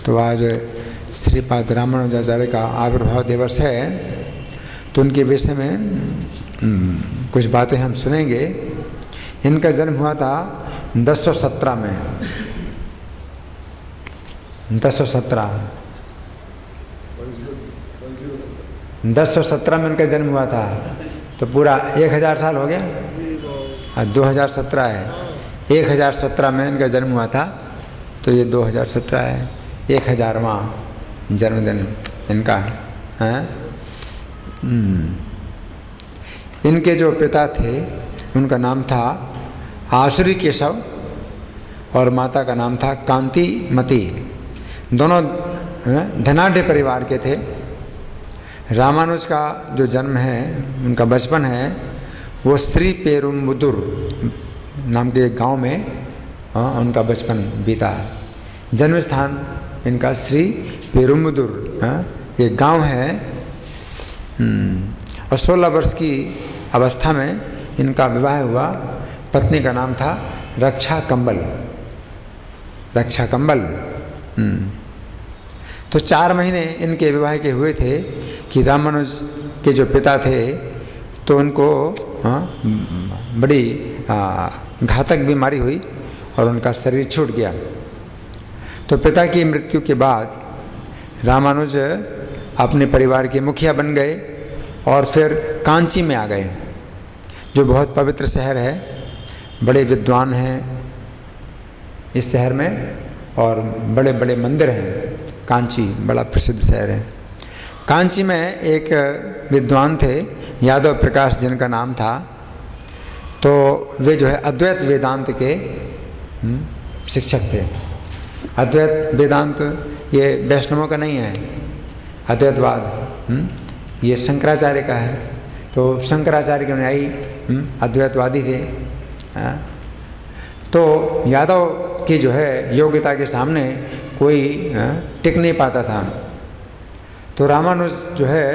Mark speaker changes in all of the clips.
Speaker 1: तो आज श्रीपाद रामानुजाचार्य का आविर्भाव दिवस है, तो उनके विषय में कुछ बातें हम सुनेंगे। इनका जन्म हुआ था 1017 में, 1017 में इनका जन्म हुआ था, तो पूरा 1000 साल हो गया। 2017 है, 1017 में इनका जन्म हुआ था, तो ये 2017 है, 1000वां जन्मदिन इनका है। इनके जो पिता थे उनका नाम था आसुरी केशव और माता का नाम था कांतिमती। दोनों धनाढ़ परिवार के थे। रामानुज का जो जन्म है, उनका बचपन है, वो श्री पेरुम्बुदुर नाम के एक गांव में उनका बचपन बीता। जन्म स्थान इनका श्री पेरुम्बुदुर एक गांव है। और 16 वर्ष की अवस्था में इनका विवाह हुआ। पत्नी का नाम था रक्षा कंबल। तो 4 महीने इनके विवाह के हुए थे कि रामानुज के जो पिता थे तो उनको बड़ी घातक बीमारी हुई और उनका शरीर छूट गया। तो पिता की मृत्यु के बाद रामानुज अपने परिवार के मुखिया बन गए और फिर कांची में आ गए, जो बहुत पवित्र शहर है। बड़े विद्वान हैं इस शहर में और बड़े बड़े मंदिर हैं। कांची बड़ा प्रसिद्ध शहर है। कांची में एक विद्वान थे यादव प्रकाश, जिनका नाम था। तो वे जो है अद्वैत वेदांत के शिक्षक थे। अद्वैत वेदांत ये वैष्णवों का नहीं है। अद्वैतवाद ये शंकराचार्य का है। तो शंकराचार्य के अनुयायी अद्वैतवादी थे। तो यादव की जो है योग्यता के सामने कोई टिक नहीं पाता था। तो रामानुज जो है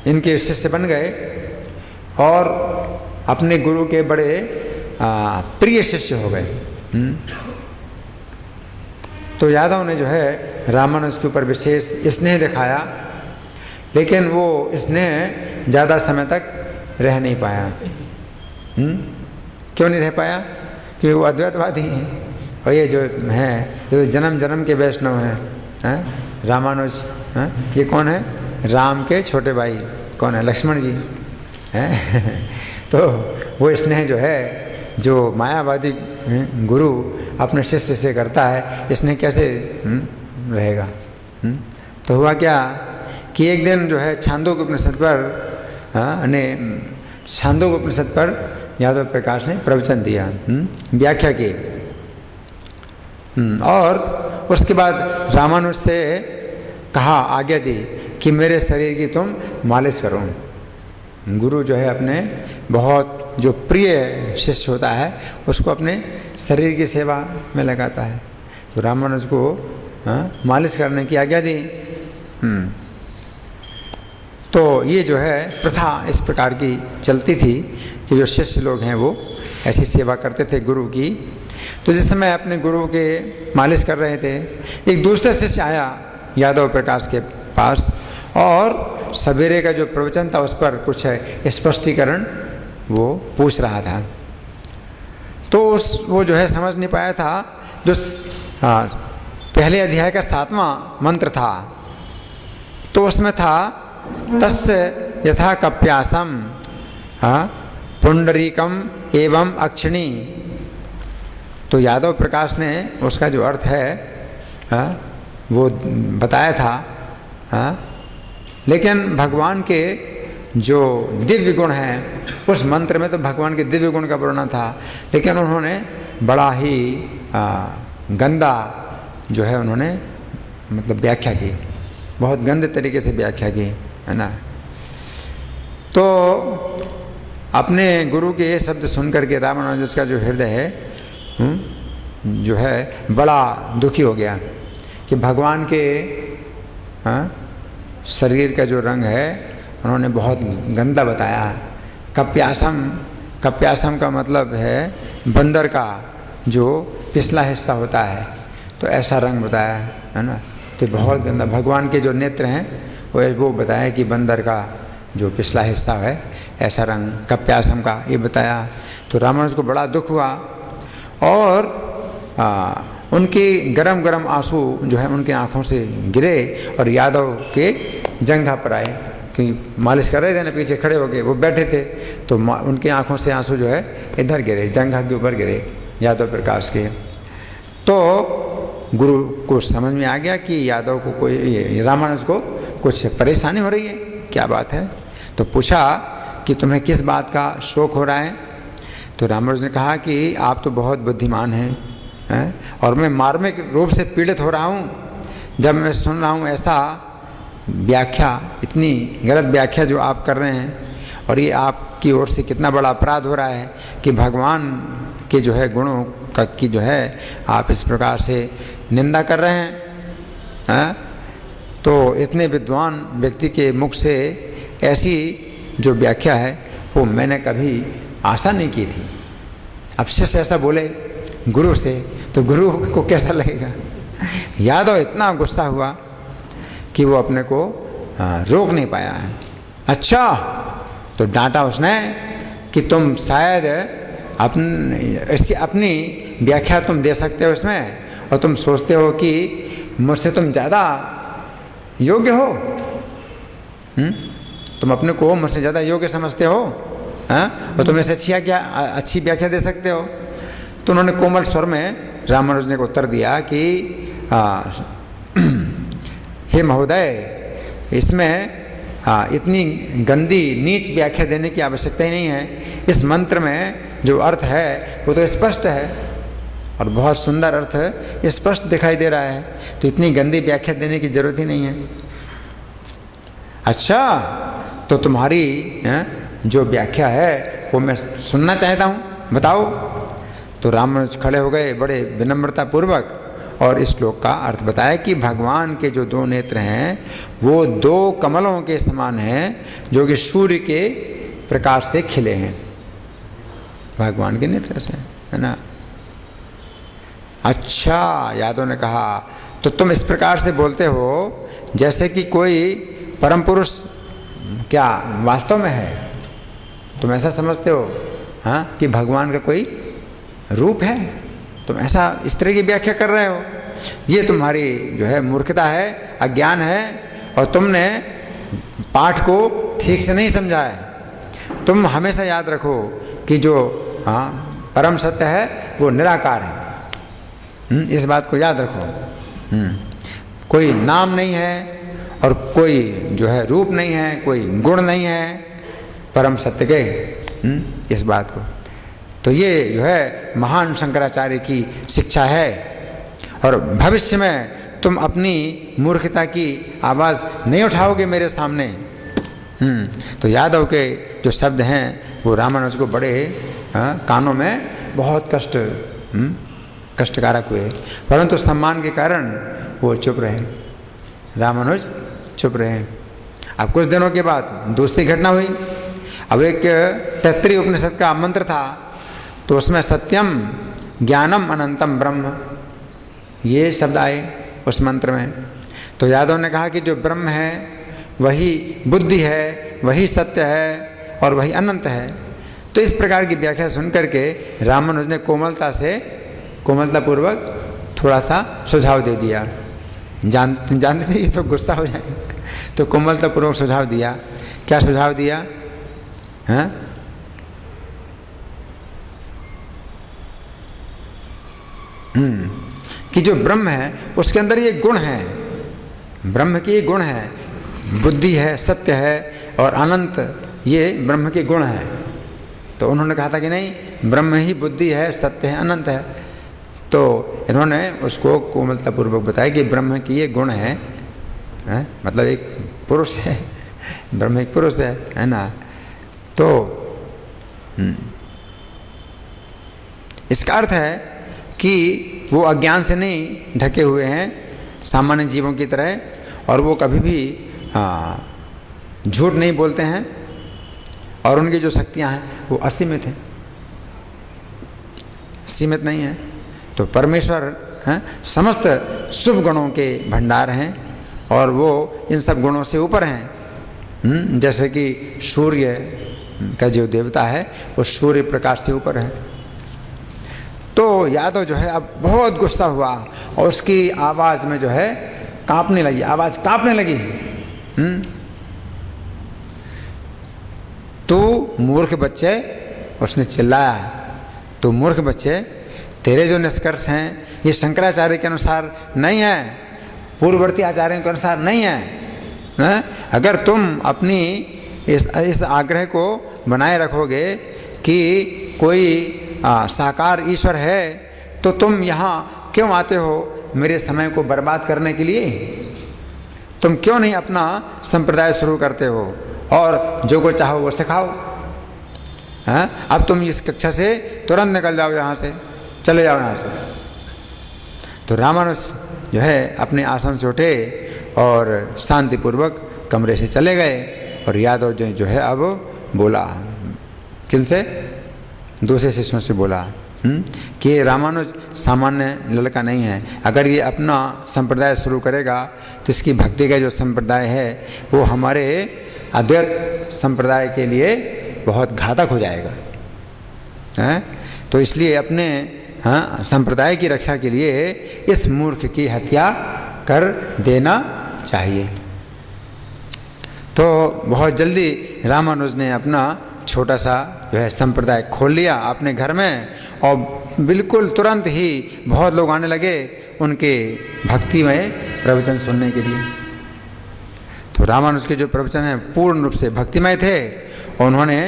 Speaker 1: इनके शिष्य बन गए और अपने गुरु के बड़े प्रिय शिष्य हो गए। तो यादव ने जो है रामानुज के ऊपर विशेष स्नेह दिखाया, लेकिन वो स्नेह ज़्यादा समय तक रह नहीं पाया। क्यों नहीं रह पाया? क्योंकि वो अद्वैतवादी हैं और ये जो हैं ये तो जन्म जन्म के वैष्णव हैं। रामानुज ये कौन है? राम के छोटे भाई। कौन है? लक्ष्मण जी हैं। तो वो स्नेह जो है, जो मायावादी गुरु अपने शिष्य से करता है, स्नेह कैसे रहेगा? तो हुआ क्या कि एक दिन जो है छांदोग्य उपनिषद पर यादव प्रकाश ने प्रवचन दिया, व्याख्या की। और उसके बाद रामानुज से कहा, आज्ञा दी कि मेरे शरीर की तुम मालिश करो। गुरु जो है अपने बहुत जो प्रिय शिष्य होता है उसको अपने शरीर की सेवा में लगाता है। तो रामानुज को मालिश करने की आज्ञा दी। तो ये जो है प्रथा इस प्रकार की चलती थी कि जो शिष्य लोग हैं वो ऐसी सेवा करते थे गुरु की। तो जिस समय अपने गुरु के मालिश कर रहे थे, एक दूसरा शिष्य आया यादव प्रकाश के पास और सवेरे का जो प्रवचन था उस पर कुछ स्पष्टीकरण वो पूछ रहा था। तो वो जो है समझ नहीं पाया था। जो पहले अध्याय का 7वां मंत्र था, तो उसमें था तस्य यथा कप्यासम पुंडरीकम एवं अक्षिणी। तो यादव प्रकाश ने उसका जो अर्थ है वो बताया था। लेकिन भगवान के जो दिव्य गुण हैं, उस मंत्र में तो भगवान के दिव्य गुण का वर्णन था, लेकिन उन्होंने बड़ा ही गंदा जो है उन्होंने मतलब व्याख्या की, बहुत गंदे तरीके से व्याख्या की, है ना। तो अपने गुरु के ये शब्द सुन करके रामानुज का जो हृदय है जो है बड़ा दुखी हो गया कि भगवान के शरीर का जो रंग है उन्होंने बहुत गंदा बताया। कप्यासम का मतलब है बंदर का जो पिछला हिस्सा होता है, तो ऐसा रंग बताया है ना। तो बहुत गंदा, भगवान के जो नेत्र हैं वो बताया कि बंदर का जो पिछला हिस्सा है ऐसा रंग, कप्यासम का, ये बताया। तो रामानुज को बड़ा दुख हुआ और उनके गरम गरम आंसू जो है उनके आँखों से गिरे और यादव के जंघा पर आए, क्योंकि मालिश कर रहे थे ना, पीछे खड़े हो गए, वो बैठे थे, तो उनके आँखों से आंसू जो है इधर गिरे, जंघा के ऊपर गिरे यादव प्रकाश के। तो गुरु को समझ में आ गया कि यादव को कोई, रामानुज को कुछ परेशानी हो रही है, क्या बात है। तो पूछा कि तुम्हें किस बात का शोक हो रहा है। तो रामानुज ने कहा कि आप तो बहुत बुद्धिमान हैं और मैं मार्मिक रूप से पीड़ित हो रहा हूँ जब मैं सुन रहा हूँ ऐसा व्याख्या, इतनी गलत व्याख्या जो आप कर रहे हैं, और ये आपकी ओर से कितना बड़ा अपराध हो रहा है कि भगवान के जो है गुणों का की जो है आप इस प्रकार से निंदा कर रहे हैं। तो इतने विद्वान व्यक्ति के मुख से ऐसी जो व्याख्या है वो मैंने कभी आशा नहीं की थी। अब शिष्य ऐसा बोले गुरु से, तो गुरु को कैसा लगेगा। यादव इतना गुस्सा हुआ कि वो अपने को रोक नहीं पाया है। अच्छा, तो डांटा उसने कि तुम शायद अपनी व्याख्या तुम दे सकते हो इसमें, और तुम सोचते हो कि मुझसे तुम ज़्यादा योग्य हो। तुम अपने को मुझसे ज़्यादा योग्य समझते हो, और तुम ऐसे अच्छी व्याख्या दे सकते हो। तो उन्होंने कोमल स्वर में रामानुज ने को उत्तर दिया कि हे महोदय, इसमें इतनी गंदी नीच व्याख्या देने की आवश्यकता ही नहीं है। इस मंत्र में जो अर्थ है वो तो स्पष्ट है और बहुत सुंदर अर्थ स्पष्ट दिखाई दे रहा है, तो इतनी गंदी व्याख्या देने की जरूरत ही नहीं है। अच्छा, तो तुम्हारी जो व्याख्या है वो मैं सुनना चाहता हूँ, बताओ। तो रामानुज खड़े हो गए बड़े विनम्रता पूर्वक और इस श्लोक का अर्थ बताया कि भगवान के जो दो नेत्र हैं वो दो कमलों के समान हैं जो कि सूर्य के प्रकाश से खिले हैं। भगवान के नेत्र से, है ना। अच्छा, यादव ने कहा, तो तुम इस प्रकार से बोलते हो जैसे कि कोई परम पुरुष क्या वास्तव में है। तुम ऐसा समझते हो कि भगवान का कोई रूप है। तुम ऐसा इस तरह की व्याख्या कर रहे हो। ये तुम्हारी जो है मूर्खता है, अज्ञान है, और तुमने पाठ को ठीक से नहीं समझा है। तुम हमेशा याद रखो कि जो परम सत्य है वो निराकार है। इस बात को याद रखो। कोई नाम नहीं है और कोई जो है रूप नहीं है, कोई गुण नहीं है परम सत्य के। इस बात को, तो ये जो है महान शंकराचार्य की शिक्षा है। और भविष्य में तुम अपनी मूर्खता की आवाज़ नहीं उठाओगे मेरे सामने। तो यादव के जो शब्द हैं वो रामानुज को बड़े कानों में बहुत कष्टकारक हुए, परंतु सम्मान के कारण वो चुप रहे। रामानुज चुप रहे। अब कुछ दिनों के बाद दूसरी घटना हुई। अब एक तैत्तिरीय उपनिषद का मंत्र था, तो उसमें सत्यम ज्ञानम अनंतम ब्रह्म ये शब्द आए उस मंत्र में। तो यादव ने कहा कि जो ब्रह्म है वही बुद्धि है, वही सत्य है और वही अनंत है। तो इस प्रकार की व्याख्या सुन करके रामानुज ने कोमलतापूर्वक थोड़ा सा सुझाव दे दिया। जानते थे ये तो गुस्सा हो जाए, तो कोमलतापूर्वक सुझाव दिया। क्या सुझाव दिया? कि जो ब्रह्म है उसके अंदर ये गुण है, ब्रह्म के ये गुण है, बुद्धि है, सत्य है और अनंत, ये ब्रह्म के गुण हैं। तो उन्होंने कहा था कि नहीं, ब्रह्म ही बुद्धि है, सत्य है, अनंत है। तो इन्होंने उसको कोमलतापूर्वक बताया कि ब्रह्म के ये गुण है, मतलब एक पुरुष है, ब्रह्म एक पुरुष है ना। तो इसका अर्थ है कि वो अज्ञान से नहीं ढके हुए हैं सामान्य जीवों की तरह, और वो कभी भी झूठ नहीं बोलते हैं, और उनकी जो शक्तियां हैं वो असीमित हैं, सीमित नहीं है। तो परमेश्वर समस्त शुभ गुणों के भंडार हैं और वो इन सब गुणों से ऊपर हैं। जैसे कि सूर्य का जो देवता है वो सूर्य प्रकाश से ऊपर है। तो यादव जो है अब बहुत गुस्सा हुआ और उसकी आवाज़ में जो है कांपने लगी, आवाज़ कांपने लगी। तू मूर्ख बच्चे, उसने चिल्लाया, तो मूर्ख बच्चे, तेरे जो निष्कर्ष हैं ये शंकराचार्य के अनुसार नहीं है, पूर्ववर्ती आचार्यों के अनुसार नहीं है। अगर तुम अपनी इस आग्रह को बनाए रखोगे कि कोई साकार ईश्वर है, तो तुम यहाँ क्यों आते हो मेरे समय को बर्बाद करने के लिए? तुम क्यों नहीं अपना संप्रदाय शुरू करते हो और जो को चाहो वो सिखाओ? अब तुम इस कक्षा से तुरंत निकल जाओ, यहाँ से चले जाओ यहाँ से। तो रामानुज जो है अपने आसन से उठे और शांतिपूर्वक कमरे से चले गए। और यादव जो है अब बोला, किनसे? दूसरे शिष्यों से बोला कि रामानुज सामान्य लड़का नहीं है। अगर ये अपना संप्रदाय शुरू करेगा तो इसकी भक्ति का जो संप्रदाय है वो हमारे अद्वैत संप्रदाय के लिए बहुत घातक हो जाएगा। तो इसलिए अपने संप्रदाय की रक्षा के लिए इस मूर्ख की हत्या कर देना चाहिए। तो बहुत जल्दी रामानुज ने अपना छोटा सा जो है संप्रदाय खोल लिया अपने घर में और बिल्कुल तुरंत ही बहुत लोग आने लगे उनके भक्तिमय प्रवचन सुनने के लिए। तो रामानुज के जो प्रवचन हैं पूर्ण रूप से भक्तिमय थे और उन्होंने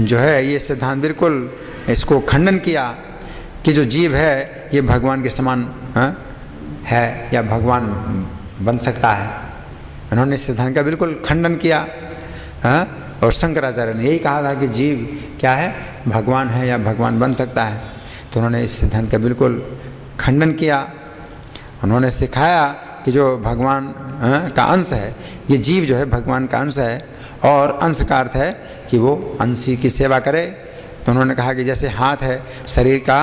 Speaker 1: जो है ये सिद्धांत बिल्कुल इसको खंडन किया कि जो जीव है ये भगवान के समान है या भगवान बन सकता है। उन्होंने इस सिद्धांत का बिल्कुल खंडन किया। और शंकराचार्य ने यही कहा था कि जीव क्या है, भगवान है या भगवान बन सकता है। तो उन्होंने इस सिद्धांत का बिल्कुल खंडन किया। उन्होंने सिखाया कि जो भगवान का अंश है, ये जीव जो है भगवान का अंश है और अंश का अर्थ है कि वो अंश की सेवा करे। तो उन्होंने कहा कि जैसे हाथ है शरीर का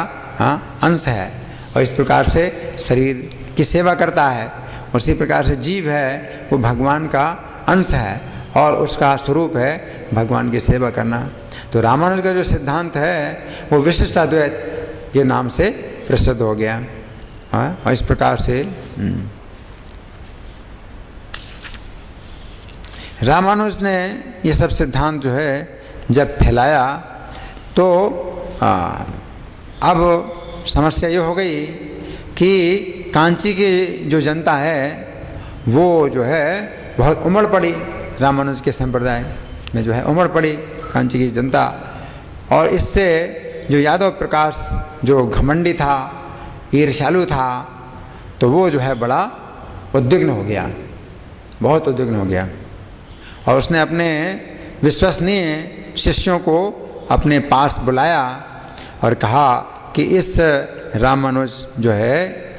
Speaker 1: अंश है और इस प्रकार से शरीर की सेवा करता है, उसी प्रकार से जीव है वो भगवान का अंश है और उसका स्वरूप है भगवान की सेवा करना। तो रामानुज का जो सिद्धांत है वो विशिष्टाद्वैत के नाम से प्रसिद्ध हो गया। और इस प्रकार से रामानुज ने ये सब सिद्धांत जो है जब फैलाया तो अब समस्या ये हो गई कि कांची की जो जनता है वो जो है बहुत उमड़ पड़ी, रामानुज के संप्रदाय में जो है उमड़ पड़ी कांची की जनता। और इससे जो यादव प्रकाश जो घमंडी था, ईर्ष्यालु था, तो वो जो है बड़ा उद्विग्न हो गया, बहुत उद्विग्न हो गया। और उसने अपने विश्वसनीय शिष्यों को अपने पास बुलाया और कहा कि इस रामानुज जो है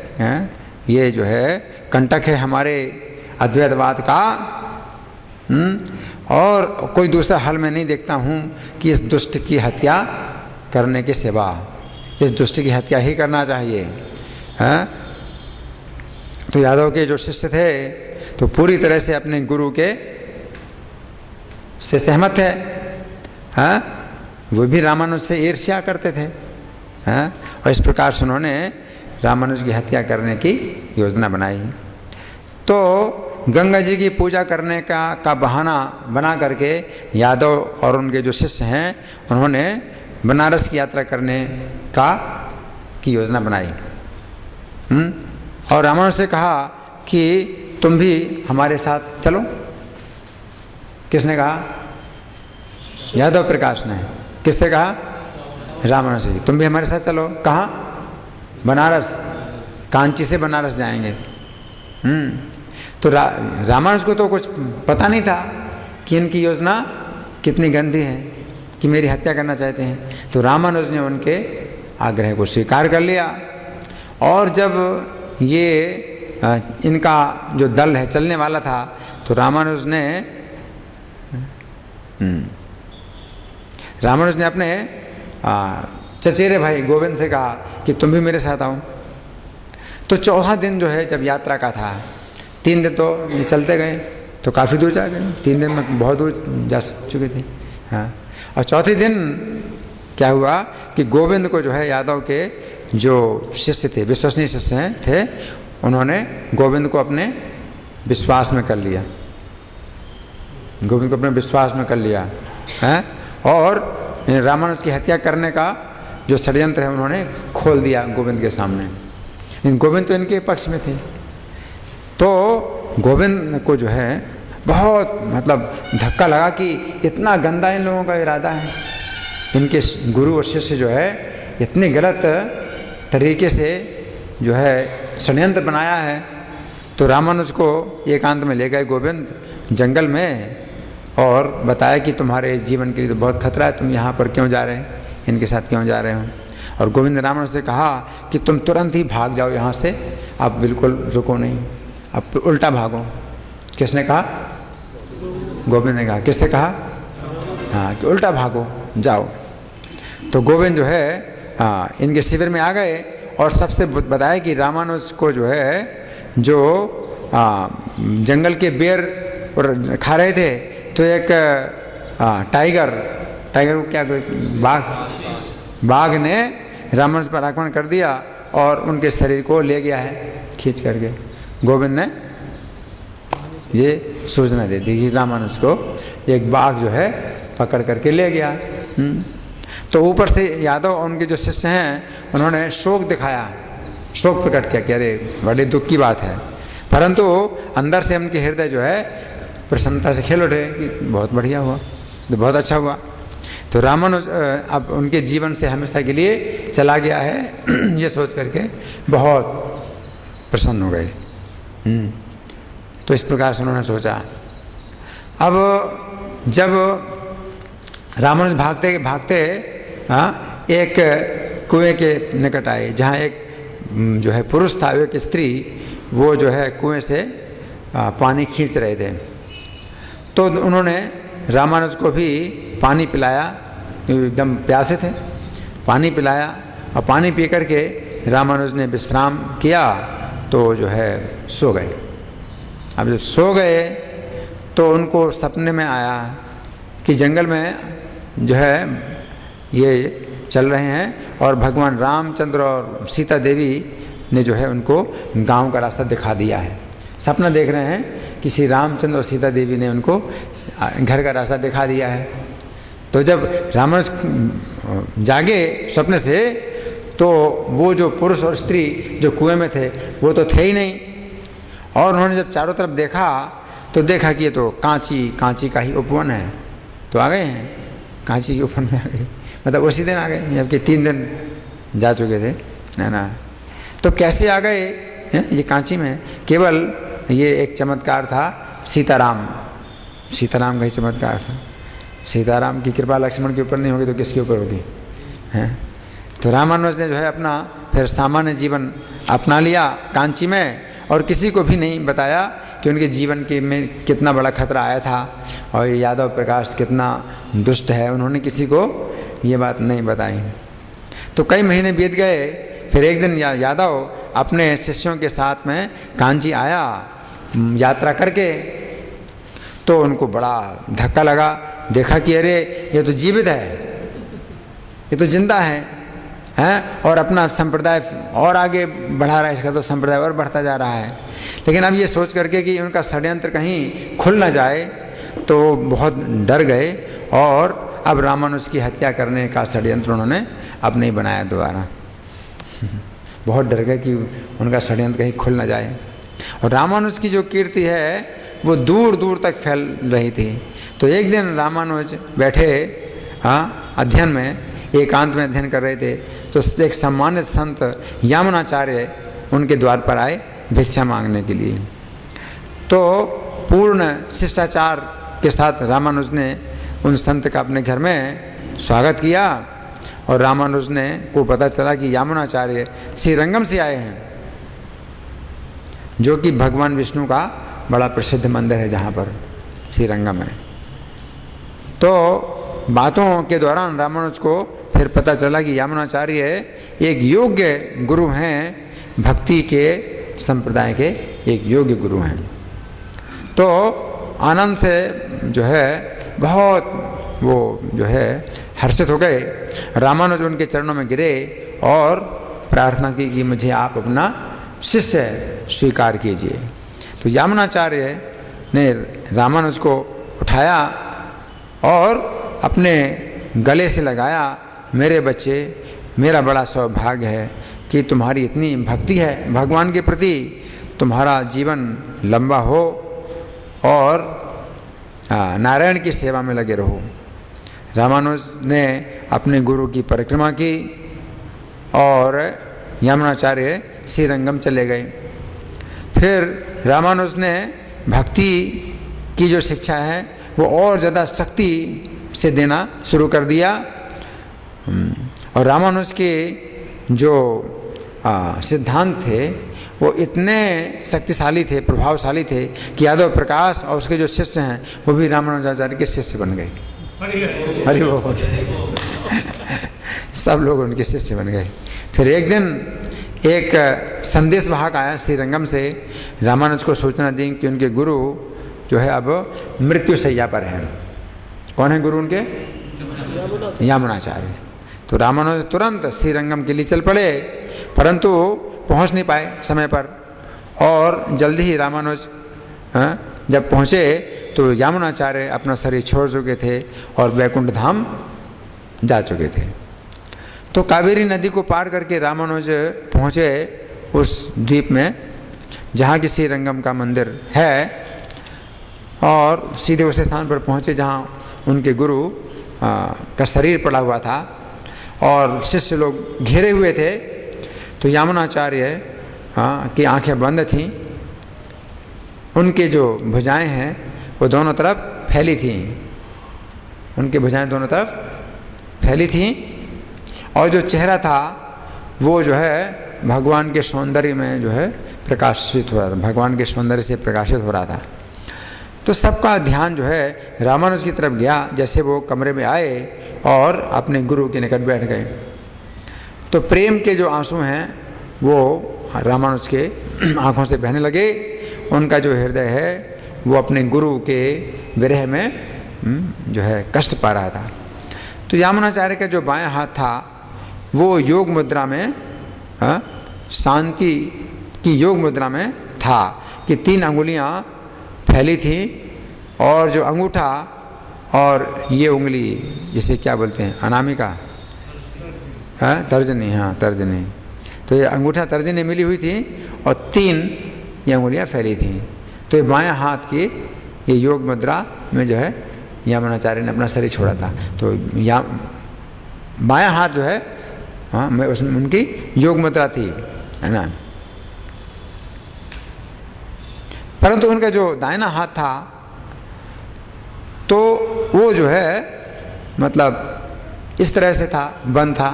Speaker 1: ये जो है कंटक है हमारे अद्वैतवाद का, और कोई दूसरा हल मैं नहीं देखता हूँ कि इस दुष्ट की हत्या करने के सिवा, इस दुष्ट की हत्या ही करना चाहिए। तो यादव के जो शिष्य थे तो पूरी तरह से अपने गुरु के से सहमत थे। वो भी रामानुज से ईर्ष्या करते थे। और इस प्रकार से उन्होंने रामानुज की हत्या करने की योजना बनाई। तो गंगा जी की पूजा करने का बहाना बना करके यादव और उनके जो शिष्य हैं उन्होंने बनारस की यात्रा करने की योजना बनाई। और रामानुज से कहा कि तुम भी हमारे साथ चलो। किसने कहा? यादव प्रकाश ने। किससे कहा? रामानुज से, तुम भी हमारे साथ चलो। कहाँ? बनारस। कांची से बनारस जाएंगे। तो रामानुज को तो कुछ पता नहीं था कि इनकी योजना कितनी गंदी है, कि मेरी हत्या करना चाहते हैं। तो रामानुज ने उनके आग्रह को स्वीकार कर लिया। और जब ये इनका जो दल है चलने वाला था तो रामानुज ने अपने चचेरे भाई गोविंद से कहा कि तुम भी मेरे साथ आओ। तो चौथा दिन जो है जब यात्रा का था, 3 दिन तो ये चलते गए तो काफ़ी दूर जा गए, 3 दिन में बहुत दूर जा चुके थे। हाँ, और चौथे दिन क्या हुआ कि गोविंद को जो है यादव के जो शिष्य थे, विश्वसनीय शिष्य थे, उन्होंने गोविंद को अपने विश्वास में कर लिया, गोविंद को अपने विश्वास में कर लिया है, और रामानुज की हत्या करने का जो षड्यंत्र है उन्होंने खोल दिया गोविंद के सामने। गोविंद तो इनके पक्ष में थे, तो गोविंद को जो है बहुत मतलब धक्का लगा कि इतना गंदा इन लोगों का इरादा है, इनके गुरु और शिष्य जो है इतने गलत तरीके से जो है षड्यंत्र बनाया है। तो रामानुज को एकांत में ले गए गोविंद जंगल में और बताया कि तुम्हारे जीवन के लिए तो बहुत खतरा है, तुम यहाँ पर क्यों जा रहे हैं, इनके साथ क्यों जा रहे हो। और गोविंद ने रामानुज से कहा कि तुम तुरंत ही भाग जाओ यहाँ से, आप बिल्कुल रुको नहीं, अब तो उल्टा भागो। किसने कहा? गोविंद ने कहा। किससे कहा? हाँ, कि उल्टा भागो, जाओ। तो गोविंद जो है इनके शिविर में आ गए और सबसे बताया कि रामानुज को जो है जो जंगल के बेर और खा रहे थे, तो एक टाइगर को क्या बाघ ने रामानुज पर आक्रमण कर दिया और उनके शरीर को ले गया है खींच करके। गोविंद ने ये सूचना दे दी कि रामानुज को एक बाघ जो है पकड़ करके ले गया। तो ऊपर से यादव और उनके जो शिष्य हैं उन्होंने शोक दिखाया, शोक प्रकट किया कि अरे बड़े दुख की बात है, परंतु अंदर से उनके हृदय जो है प्रसन्नता से खिल उठे कि बहुत बढ़िया हुआ, तो बहुत अच्छा हुआ। तो रामानुज अब उनके जीवन से हमेशा के लिए चला गया है ये सोच करके बहुत प्रसन्न हो गए। तो इस प्रकार से उन्होंने सोचा। अब जब रामानुज भागते भागते एक कुएं के निकट आए, जहाँ एक जो है पुरुष था, एक स्त्री, वो जो है कुएं से पानी खींच रहे थे। तो उन्होंने रामानुज को भी पानी पिलाया, एकदम प्यासे थे, पानी पिलाया और पानी पी करके रामानुज ने विश्राम किया तो जो है सो गए। अब जब सो गए तो उनको सपने में आया कि जंगल में जो है ये चल रहे हैं और भगवान रामचंद्र और सीता देवी ने जो है उनको गांव का रास्ता दिखा दिया है। सपना देख रहे हैं कि श्री रामचंद्र और सीता देवी ने उनको घर का रास्ता दिखा दिया है। तो जब रामानुज जागे सपने से, तो वो जो पुरुष और स्त्री जो कुएं में थे वो तो थे ही नहीं, और उन्होंने जब चारों तरफ देखा तो देखा कि ये तो कांची का ही उपवन है। तो आ गए हैं, कांची के उपवन में आ गए, मतलब उसी दिन आ गए, जबकि 3 दिन जा चुके थे ना। तो कैसे आ गए ये कांची में? केवल ये एक चमत्कार था सीताराम का ही चमत्कार था। सीताराम की कृपा लक्ष्मण के ऊपर नहीं होगी तो किसके ऊपर होगी, हैं? तो रामानुज ने जो है अपना फिर सामान्य जीवन अपना लिया कांची में, और किसी को भी नहीं बताया कि उनके जीवन के में कितना बड़ा खतरा आया था और ये यादव प्रकाश कितना दुष्ट है, उन्होंने किसी को ये बात नहीं बताई। तो कई महीने बीत गए, फिर एक दिन यादव अपने शिष्यों के साथ में कांची आया यात्रा करके। तो उनको बड़ा धक्का लगा, देखा कि अरे ये तो जीवित है, ये तो जिंदा है, और अपना संप्रदाय और आगे बढ़ा रहा है, इसका तो संप्रदाय और बढ़ता जा रहा है। लेकिन अब ये सोच करके कि उनका षड्यंत्र कहीं खुल ना जाए, तो बहुत डर गए और अब रामानुज की हत्या करने का षड्यंत्र उन्होंने अब नहीं बनाया दोबारा। बहुत डर गए कि उनका षड्यंत्र कहीं खुल ना जाए। और रामानुज की जो कीर्ति है वो दूर दूर तक फैल रही थी। तो एक दिन रामानुज बैठे अध्ययन में, एकांत में अध्ययन कर रहे थे, तो एक सम्मानित संत यामुनाचार्य उनके द्वार पर आए भिक्षा मांगने के लिए। तो पूर्ण शिष्टाचार के साथ रामानुज ने उन संत का अपने घर में स्वागत किया, और रामानुज ने को पता चला कि यामुनाचार्य श्रीरंगम से आए हैं, जो कि भगवान विष्णु का बड़ा प्रसिद्ध मंदिर है, जहाँ पर श्रीरंगम है। तो बातों के दौरान रामानुज को फिर पता चला कि यामुनाचार्य एक योग्य गुरु हैं, भक्ति के संप्रदाय के एक योग्य गुरु हैं। तो आनंद से जो है बहुत वो जो है हर्षित हो गए। रामानुज उनके चरणों में गिरे और प्रार्थना की कि मुझे आप अपना शिष्य स्वीकार कीजिए। तो यामुनाचार्य ने रामानुज को उठाया और अपने गले से लगाया। मेरे बच्चे, मेरा बड़ा सौभाग्य है कि तुम्हारी इतनी भक्ति है भगवान के प्रति, तुम्हारा जीवन लंबा हो और नारायण की सेवा में लगे रहो। रामानुज ने अपने गुरु की परिक्रमा की और यामुनाचार्य श्रीरंगम चले गए। फिर रामानुज ने भक्ति की जो शिक्षा है वो और ज़्यादा शक्ति से देना शुरू कर दिया। और रामानुज के जो सिद्धांत थे वो इतने शक्तिशाली थे, प्रभावशाली थे कि यादव प्रकाश और उसके जो शिष्य हैं वो भी रामानुजाचार्य के शिष्य बन गए। हरि बोल। सब लोग उनके शिष्य बन गए। फिर एक दिन एक संदेश वाहक आया श्रीरंगम से, रामानुज को सूचना दी कि उनके गुरु जो है अब मृत्यु शैया पर हैं। कौन है गुरु उनके? यामुनाचार्य। तो रामानुज तुरंत श्रीरंगम के लिए चल पड़े, परंतु पहुंच नहीं पाए समय पर। और जल्दी ही रामानुज जब पहुँचे तो यामुनाचार्य अपना शरीर छोड़ चुके थे और वैकुंठ धाम जा चुके थे। तो कावेरी नदी को पार करके रामानुज पहुँचे उस द्वीप में जहाँ की श्रीरंगम का मंदिर है, और सीधे उस स्थान पर पहुँचे जहाँ उनके गुरु का शरीर पड़ा हुआ था और शिष्य लोग घेरे हुए थे। तो यामुनाचार्य की आंखें बंद थीं, उनके जो भुजाएं हैं वो दोनों तरफ फैली थीं, उनकी भुजाएं दोनों तरफ फैली थीं, और जो चेहरा था वो जो है भगवान के सौंदर्य में जो है प्रकाशित हो रहा था, भगवान के सौंदर्य से प्रकाशित हो रहा था। तो सबका ध्यान जो है रामानुज की तरफ गया। जैसे वो कमरे में आए और अपने गुरु के निकट बैठ गए, तो प्रेम के जो आंसू हैं वो रामानुज के आंखों से बहने लगे। उनका जो हृदय है वो अपने गुरु के विरह में जो है कष्ट पा रहा था। तो यामुनाचार्य का जो बायां हाथ था वो योग मुद्रा में, शांति की योग मुद्रा में था कि 3 अंगुलियां फैली थी, और जो अंगूठा और ये उंगली जिसे क्या बोलते हैं, अनामिका, तर्जनी, हाँ तर्जनी, तो ये अंगूठा तर्जनी मिली हुई थी और 3 ये अंगुलियाँ फैली थी। तो ये बायां हाथ की ये योग मुद्रा में जो है यामुनाचार्य ने अपना शरीर छोड़ा था। तो बायां हाथ जो है मैं उसमें उनकी योग मुद्रा थी, है ना। परंतु उनका जो दाहिना हाथ था तो वो जो है मतलब इस तरह से था, बंद था,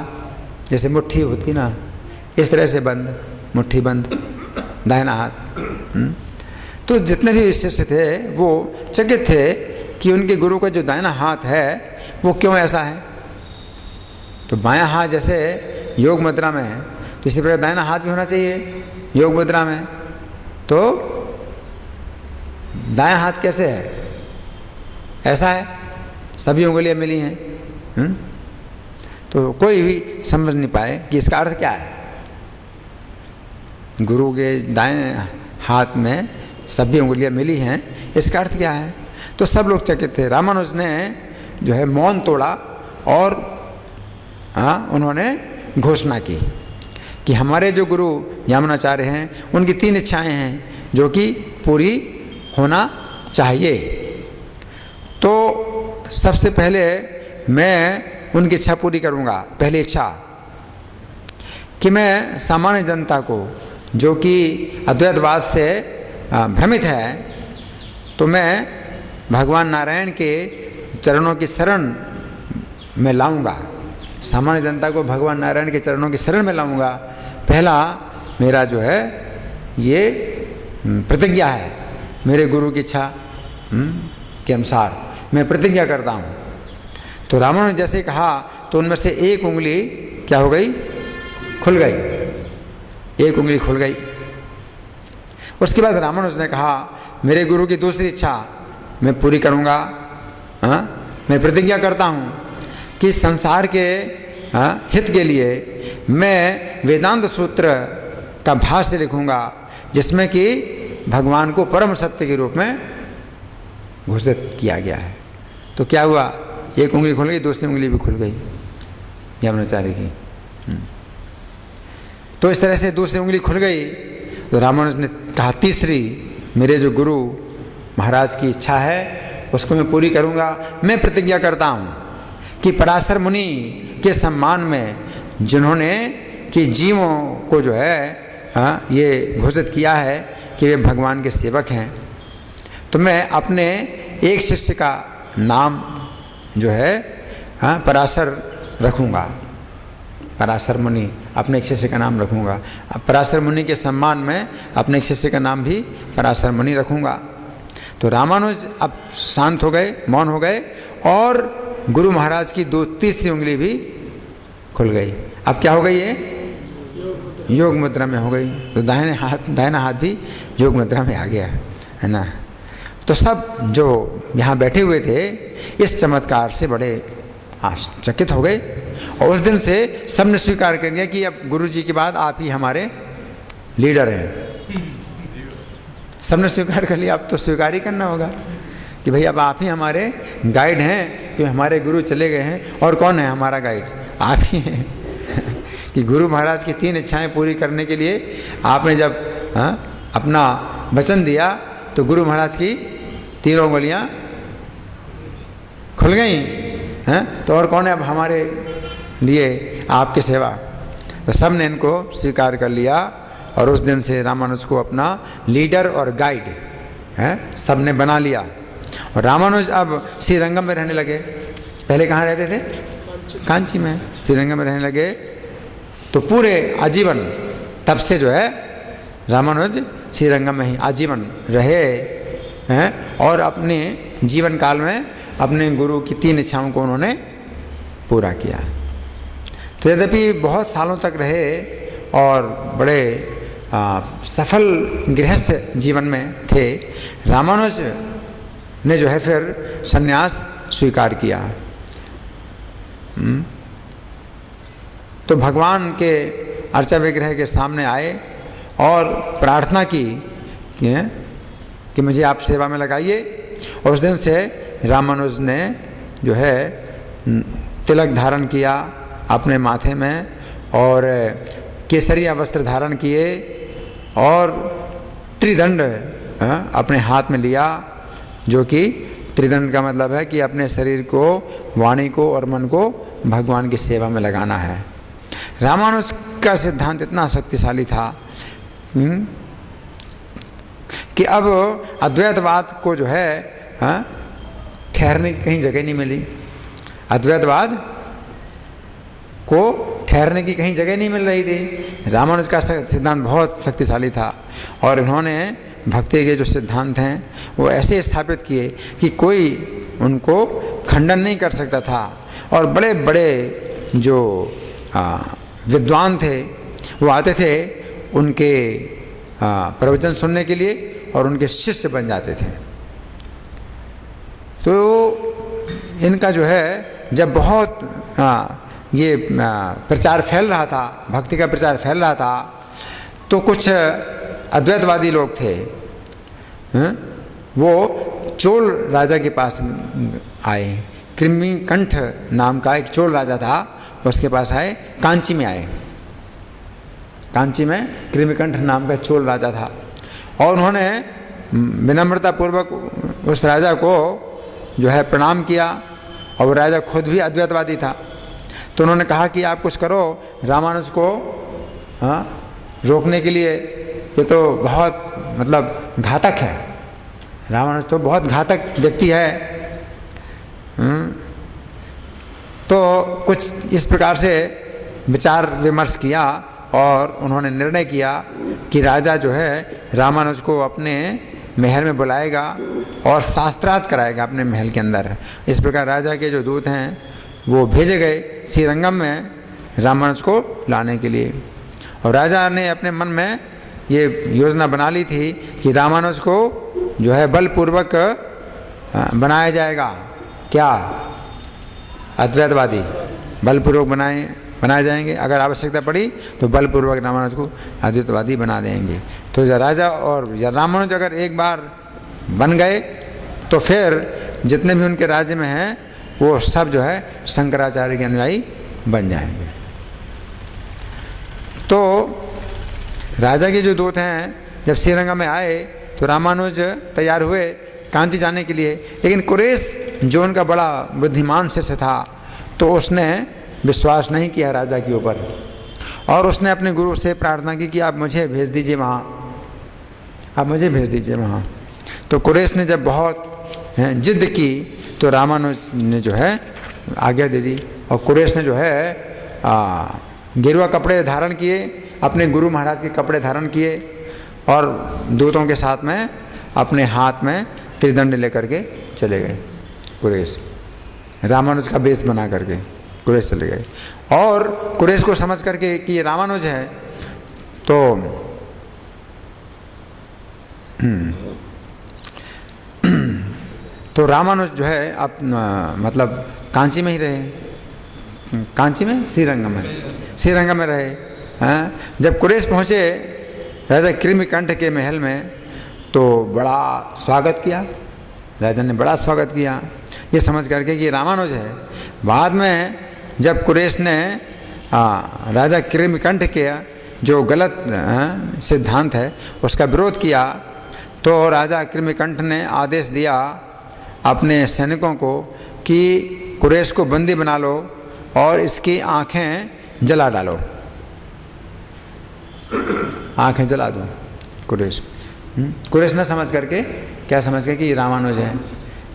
Speaker 1: जैसे मुट्ठी होती ना, इस तरह से बंद, मुट्ठी बंद दाहिना हाथ। तो जितने भी शिष्य थे वो चकित थे कि उनके गुरु का जो दाहिना हाथ है वो क्यों ऐसा है। तो बायां हाथ जैसे योग मुद्रा में है, तो इसी प्रकार दाहिना हाथ भी होना चाहिए योग मुद्रा में। तो दायां हाथ कैसे है, ऐसा है, सभी उंगलियां मिली हैं। तो कोई भी समझ नहीं पाए कि इसका अर्थ क्या है। गुरु के दाएं हाथ में सभी उंगलियां मिली हैं, इसका अर्थ क्या है। तो सब लोग चकित थे। रामानुज ने जो है मौन तोड़ा और उन्होंने घोषणा की कि हमारे जो गुरु यामुनाचार्य हैं उनकी 3 इच्छाएं हैं जो कि पूरी होना चाहिए। तो सबसे पहले मैं उनकी इच्छा पूरी करूंगा। पहली इच्छा कि मैं सामान्य जनता को जो कि अद्वैतवाद से भ्रमित है, तो मैं भगवान नारायण के चरणों की शरण में लाऊंगा। सामान्य जनता को भगवान नारायण के चरणों की शरण में लाऊंगा। पहला मेरा जो है ये प्रतिज्ञा है, मेरे गुरु की इच्छा के अनुसार मैं प्रतिज्ञा करता हूँ। तो रामानुज जैसे कहा तो उनमें से एक उंगली क्या हो गई, खुल गई, एक उंगली खुल गई। उसके बाद रामानुज ने कहा मेरे गुरु की दूसरी इच्छा मैं पूरी करूँगा। मैं प्रतिज्ञा करता हूँ कि संसार के हित के लिए मैं वेदांत सूत्र का भाष्य लिखूँगा जिसमें कि भगवान को परम सत्य के रूप में घोषित किया गया है। तो क्या हुआ, एक उंगली खुल गई, दूसरी उंगली भी खुल गई यमुनाचार्य की। तो इस तरह से दूसरी उंगली खुल गई। तो रामानुज ने कहा तीसरी मेरे जो गुरु महाराज की इच्छा है उसको मैं पूरी करूँगा। मैं प्रतिज्ञा करता हूँ कि पराशर मुनि के सम्मान में जिन्होंने कि जीवों को जो है ये घोषित किया है कि वे भगवान के सेवक हैं, तो मैं अपने एक शिष्य का नाम जो है पराशर रखूँगा। पराशर मुनि अपने एक शिष्य का नाम रखूँगा। पराशर मुनि के सम्मान में अपने एक शिष्य का नाम भी पराशर मुनि रखूँगा। तो रामानुज अब शांत हो गए, मौन हो गए और गुरु महाराज की तीसरी उंगली भी खुल गई। अब क्या हो गई है, योग मुद्रा में हो गई। तो दाहिना हाथ भी योग मुद्रा में आ गया, है ना। तो सब जो यहाँ बैठे हुए थे इस चमत्कार से बड़े आश्चर्यचकित हो गए और उस दिन से सबने स्वीकार कर लिया कि अब गुरु जी के बाद आप ही हमारे लीडर हैं। सबने स्वीकार कर लिया, अब तो स्वीकार ही करना होगा कि भाई अब आप ही हमारे गाइड हैं, कि हमारे गुरु चले गए हैं और कौन है हमारा गाइड, आप ही हैं। कि गुरु महाराज की 3 इच्छाएं पूरी करने के लिए आपने जब अपना वचन दिया तो गुरु महाराज की 3 उंगलियां खुल गई हैं। तो और कौन है अब हमारे लिए आपकी सेवा। तो सब ने इनको स्वीकार कर लिया और उस दिन से रामानुज को अपना लीडर और गाइड सब ने बना लिया। और रामानुज अब श्रीरंगम में रहने लगे। पहले कहाँ रहते थे, कांची में, श्रीरंगम में रहने लगे। तो पूरे आजीवन तब से जो है रामानुज श्रीरंगम में ही आजीवन रहे हैं और अपने जीवन काल में अपने गुरु की 3 इच्छाओं को उन्होंने पूरा किया। तो यद्यपि बहुत सालों तक रहे और बड़े सफल गृहस्थ जीवन में थे, रामानुज ने जो है फिर संन्यास स्वीकार किया। तो भगवान के अर्चा विग्रह के सामने आए और प्रार्थना की कि मुझे आप सेवा में लगाइए। और उस दिन से रामानुज ने जो है तिलक धारण किया अपने माथे में और केसरिया वस्त्र धारण किए और त्रिदंड अपने हाथ में लिया, जो कि त्रिदंड का मतलब है कि अपने शरीर को, वाणी को और मन को भगवान की सेवा में लगाना है। रामानुज का सिद्धांत इतना शक्तिशाली था कि अब अद्वैतवाद को जो है ठहरने की कहीं जगह नहीं मिली। अद्वैतवाद को ठहरने की कहीं जगह नहीं मिल रही थी। रामानुज का सिद्धांत बहुत शक्तिशाली था और इन्होंने भक्ति के जो सिद्धांत हैं वो ऐसे स्थापित किए कि कोई उनको खंडन नहीं कर सकता था। और बड़े बड़े जो विद्वान थे वो आते थे उनके प्रवचन सुनने के लिए और उनके शिष्य बन जाते थे। तो इनका जो है जब बहुत ये प्रचार फैल रहा था, भक्ति का प्रचार फैल रहा था, तो कुछ अद्वैतवादी लोग थे, वो चोल राजा के पास आए। कृमिकंठ नाम का एक चोल राजा था, उसके पास आए, कांची में आए। कांची में कृमिकंठ नाम का चोल राजा था और उन्होंने विनम्रता पूर्वक उस राजा को जो है प्रणाम किया और वो राजा खुद भी अद्वैतवादी था। तो उन्होंने कहा कि आप कुछ करो, रामानुज को रोकने के लिए, ये तो बहुत मतलब घातक है, रामानुज तो बहुत घातक व्यक्ति है। तो कुछ इस प्रकार से विचार विमर्श किया और उन्होंने निर्णय किया कि राजा जो है रामानुज को अपने महल में बुलाएगा और शास्त्रार्थ कराएगा अपने महल के अंदर। इस प्रकार राजा के जो दूत हैं वो भेजे गए श्रीरंगम में रामानुज को लाने के लिए। और राजा ने अपने मन में ये योजना बना ली थी कि रामानुज को जो है बलपूर्वक बनाया जाएगा। क्या? अद्वैतवादी बलपूर्वक बनाए जाएंगे। अगर आवश्यकता पड़ी तो बलपूर्वक रामानुज को अद्वैतवादी बना देंगे। तो राजा और रामानुज अगर एक बार बन गए तो फिर जितने भी उनके राज्य में हैं वो सब जो है शंकराचार्य के अनुयायी बन जाएंगे। तो राजा के जो दूत हैं जब श्रीरंगम में आए तो रामानुज तैयार हुए कांची जाने के लिए, लेकिन कुरेश जो उनका बड़ा बुद्धिमान शिष्य था तो उसने विश्वास नहीं किया राजा के ऊपर, और उसने अपने गुरु से प्रार्थना की कि आप मुझे भेज दीजिए वहाँ, आप मुझे भेज दीजिए वहाँ। तो कुरेश ने जब बहुत जिद की तो रामानुज ने जो है आज्ञा दे दी, और कुरेश ने जो है गेरुआ कपड़े धारण किए, अपने गुरु महाराज के कपड़े धारण किए, और दूतों के साथ में अपने हाथ में त्रिदंड लेकर के चले गए। कुरेश रामानुज का बेस बना करके कुरेश चले गए, और कुरेश को समझ करके कि ये रामानुज है तो रामानुज जो है आप मतलब कांची में ही रहे, कांची में श्रीरंगम में रहे। जब कुरेश पहुँचे राजा कृमिकंठ के महल में तो बड़ा स्वागत किया, राजा ने बड़ा स्वागत किया ये समझ करके कि रामानुज है। बाद में जब कुरेश ने राजा कृमिकंठ के जो गलत सिद्धांत है उसका विरोध किया तो राजा कृमिकंठ ने आदेश दिया अपने सैनिकों को कि कुरेश को बंदी बना लो और इसकी आँखें जला डालो, आँखें जला दो। कुरेश ने समझ करके क्या समझ के कि रामानुज है,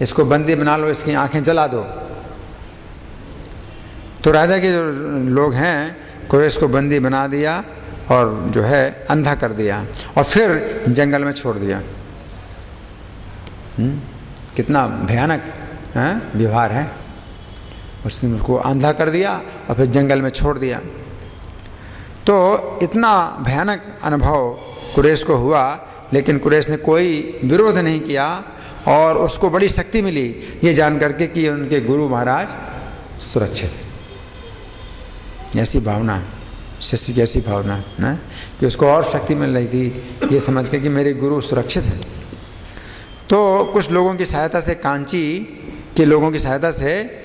Speaker 1: इसको बंदी बना लो, इसकी आँखें जला दो। तो राजा के जो लोग हैं कुरेश को बंदी बना दिया और जो है अंधा कर दिया और फिर जंगल में छोड़ दिया। कितना भयानक व्यवहार है। उसने उसको अंधा कर दिया और फिर जंगल में छोड़ दिया। तो इतना भयानक अनुभव कुरेश को हुआ, लेकिन कुरेश ने कोई विरोध नहीं किया और उसको बड़ी शक्ति मिली ये जान करके कि उनके गुरु महाराज सुरक्षित हैं। ऐसी भावना, शिष्य की ऐसी भावना ना कि उसको और शक्ति मिल रही थी ये समझ के कि मेरे गुरु सुरक्षित हैं। तो कुछ लोगों की सहायता से, कांची के लोगों की सहायता से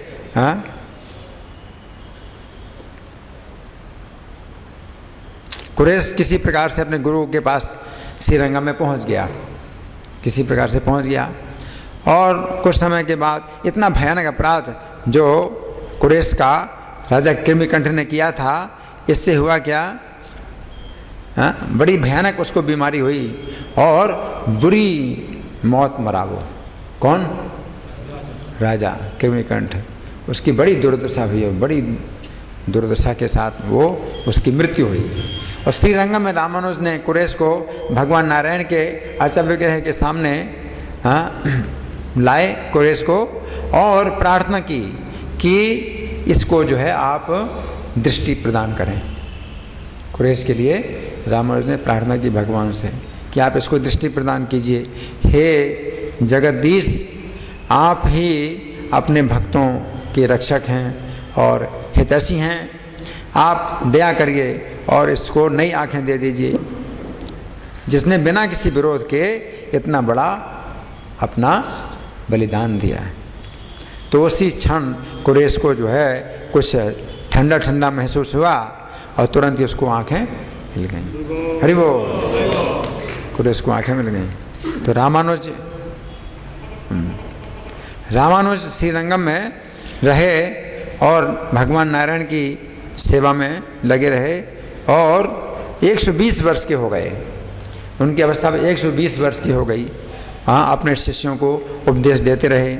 Speaker 1: कुरेश किसी प्रकार से अपने गुरु के पास श्रीरंगम में पहुंच गया, किसी प्रकार से पहुंच गया। और कुछ समय के बाद इतना भयानक अपराध जो कुरेश का राजा कृमिकंठ ने किया था, इससे हुआ क्या, बड़ी भयानक उसको बीमारी हुई और बुरी मौत मरा वो। कौन? राजा कृमिकंठ। उसकी बड़ी दुर्दशा हुई, बड़ी दुर्दशा के साथ वो उसकी मृत्यु हुई। और श्रीरंगम में रामानुज ने कुरेश को भगवान नारायण के अर्चा विग्रह के सामने लाए कुरेश को और प्रार्थना की कि इसको जो है आप दृष्टि प्रदान करें। कुरेश के लिए रामानुज ने प्रार्थना की भगवान से कि आप इसको दृष्टि प्रदान कीजिए। हे जगदीश, आप ही अपने भक्तों के रक्षक हैं और हितैषी हैं, आप दया करिए और इसको नई आँखें दे दीजिए, जिसने बिना किसी विरोध के इतना बड़ा अपना बलिदान दिया है। तो उसी क्षण कुरेश को जो है कुछ ठंडा ठंडा महसूस हुआ और तुरंत ही उसको आँखें मिल गईं। हरि बोल। कुरेश को आँखें मिल गईं। तो रामानुज श्रीरंगम में रहे और भगवान नारायण की सेवा में लगे रहे और 120 वर्ष के हो गए। उनकी अवस्था 120 वर्ष की हो गई। अपने शिष्यों को उपदेश देते रहे।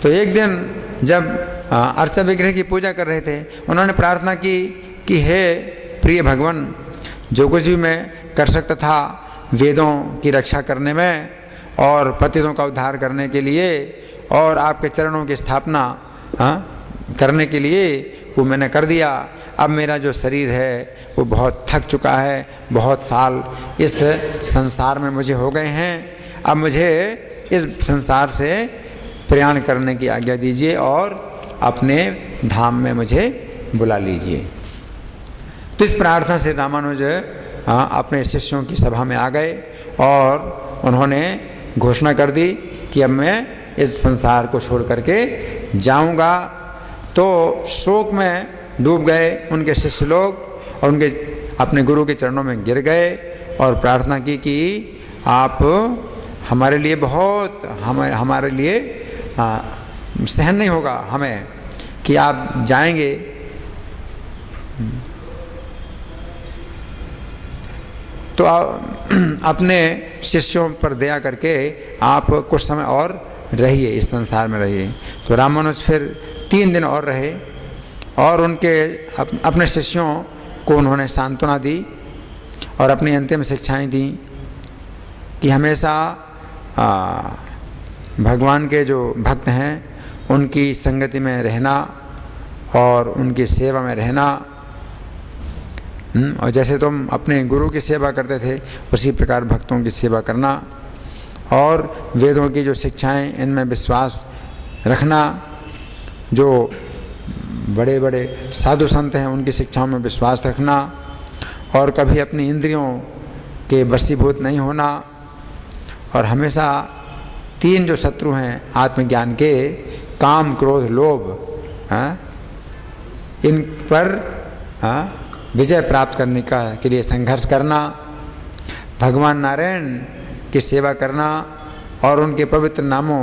Speaker 1: तो एक दिन जब अर्चा विग्रह की पूजा कर रहे थे, उन्होंने प्रार्थना की कि हे प्रिय भगवान, जो कुछ भी मैं कर सकता था वेदों की रक्षा करने में और पतितों का उद्धार करने के लिए और आपके चरणों की स्थापना करने के लिए वो मैंने कर दिया। अब मेरा जो शरीर है वो बहुत थक चुका है, बहुत साल इस संसार में मुझे हो गए हैं। अब मुझे इस संसार से प्रयाण करने की आज्ञा दीजिए और अपने धाम में मुझे बुला लीजिए। तो इस प्रार्थना से रामानुज अपने शिष्यों की सभा में आ गए और उन्होंने घोषणा कर दी कि अब मैं इस संसार को छोड़ करके जाऊंगा। तो शोक में डूब गए उनके शिष्य लोग और उनके अपने गुरु के चरणों में गिर गए और प्रार्थना की कि आप हमारे लिए बहुत हमारे लिए सहन नहीं होगा हमें कि आप जाएंगे। तो अपने शिष्यों पर दया करके आप कुछ समय और रहिए, इस संसार में रहिए। तो रामानुज फिर 3 दिन और रहे और उनके अपने शिष्यों को उन्होंने सांत्वना दी और अपनी अंतिम शिक्षाएं दी कि हमेशा भगवान के जो भक्त हैं उनकी संगति में रहना और उनकी सेवा में रहना, और जैसे तुम अपने गुरु की सेवा करते थे उसी प्रकार भक्तों की सेवा करना और वेदों की जो शिक्षाएं इनमें विश्वास रखना, जो बड़े बड़े साधु संत हैं उनकी शिक्षाओं में विश्वास रखना और कभी अपनी इंद्रियों के वशीभूत नहीं होना और हमेशा 3 जो शत्रु हैं आत्मज्ञान के, काम क्रोध लोभ, इन पर विजय प्राप्त करने के लिए संघर्ष करना, भगवान नारायण की सेवा करना और उनके पवित्र नामों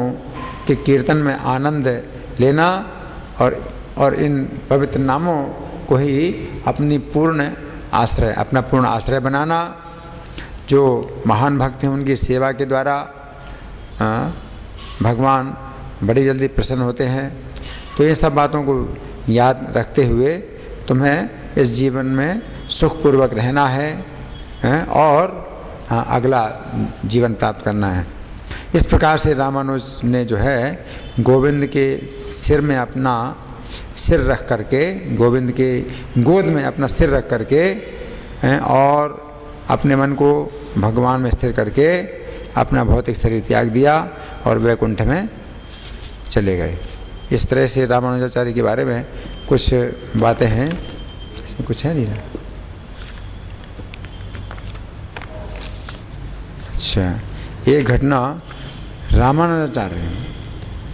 Speaker 1: के कीर्तन में आनंद लेना और इन पवित्र नामों को ही अपना पूर्ण आश्रय बनाना। जो महान भक्त हैं उनकी सेवा के द्वारा भगवान बड़ी जल्दी प्रसन्न होते हैं। तो ये सब बातों को याद रखते हुए तुम्हें इस जीवन में सुखपूर्वक रहना है और अगला जीवन प्राप्त करना है। इस प्रकार से रामानुज ने जो है गोविंद के सिर में अपना सिर रख करके, गोविंद के गोद में अपना सिर रख करके और अपने मन को भगवान में स्थिर करके अपना भौतिक शरीर त्याग दिया और वैकुंठ में चले गए। इस तरह से रामानुजाचार्य के बारे में कुछ बातें हैं। इसमें कुछ है नहीं ना? अच्छा, ये घटना रामानुजाचार्य,